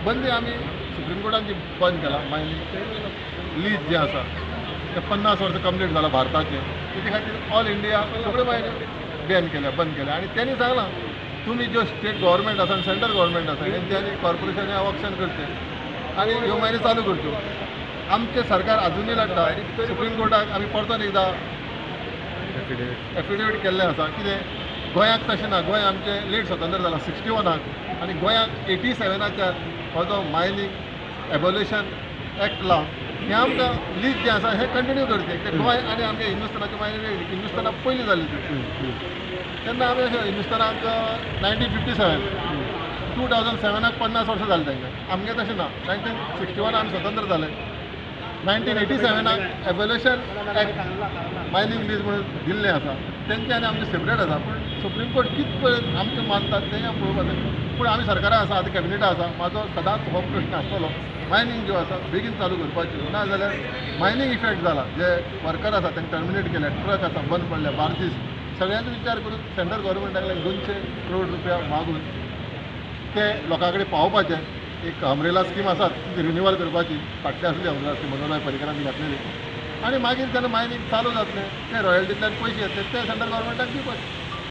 बंदी आमी सुप्रीम कोर्टान जी बंद केला मायनींग लीज जे आसा ते 50 वर्सां कंप्लीट जाला भारताचे तेजे खातीर ऑल इंडिया सगळे मायनी बॅन केल्या बंद केल्या आनी त्यांनी सांगलां तुम्ही जो स्टेट गव्हर्मेंट आसा सेंट्रल गव्हर्मेंट आसा तेंच्यांनी कॉर्पोरेशन ऑप्शन करचे आनी ह्यो मायनी चालू करच्यो आमचे सरकार अजूनय लढटा सुप्रीम कोर्टाक आमी परतून एकदां एफिडेवीट केल्लें आसा कितें गोंयाक तशें ना गोंय आमचें लेट स्वतंत्र जालां 61 आनी गोंयाक 87 हो जो मायनींग एबोल्युशन एक्ट लावन हें आमकां लीज जें आसा हें कंटिन्यू करचें तें गोंय आनी आमच्या हिंदुस्थानाची मायनी वेगळी हिंदुस्थानाक पयलीं जाली ती तेन्ना आमी अशें हिंदुस्थानाक 1957 2007 50 वर्सां जालीं तांकां आमगे तशें ना 1961 आमी स्वतंत्र जाले 1987 एबोल्युशन एक्ट मायनींग लीज म्हणून दिल्लें आसा तेंचे आनी आमचे सेपरेट आसा पूण सुप्रीम कोर्ट कित पळय आमचे मानतात तें पळोवपाचें पूण आमी सरकारा आसा आतां कॅबिनेटा आसा म्हाजो सदांच हो प्रश्न आसतलो मायनींग ज्यो आसा बेगीन चालू करपाची ना जाल्यार मायनींग इफेक्ट जाला जे वर्कर आसा तांकां टर्मिनेट केले ट्रक आसा बंद पडले बार्जीस सगळ्यांचो विचार करून सेंट्रल गव्हर्मेंटाक 200 करोड रुपया मागून ते लोकां कडेन पावोवपाचें एक अमरेला स्कीम आसा ती रिन्युवल करपाची फाटली आसली अमरेला स्कीम मनोहरभाई पर्रीकरांनी घातलेली आनी मागीर जेन्ना मायनींग चालू जातलें ते रॉयल्टींतल्यान पयशे येतले ते सेंट्रल गव्हर्मेंटाक दिवपाचे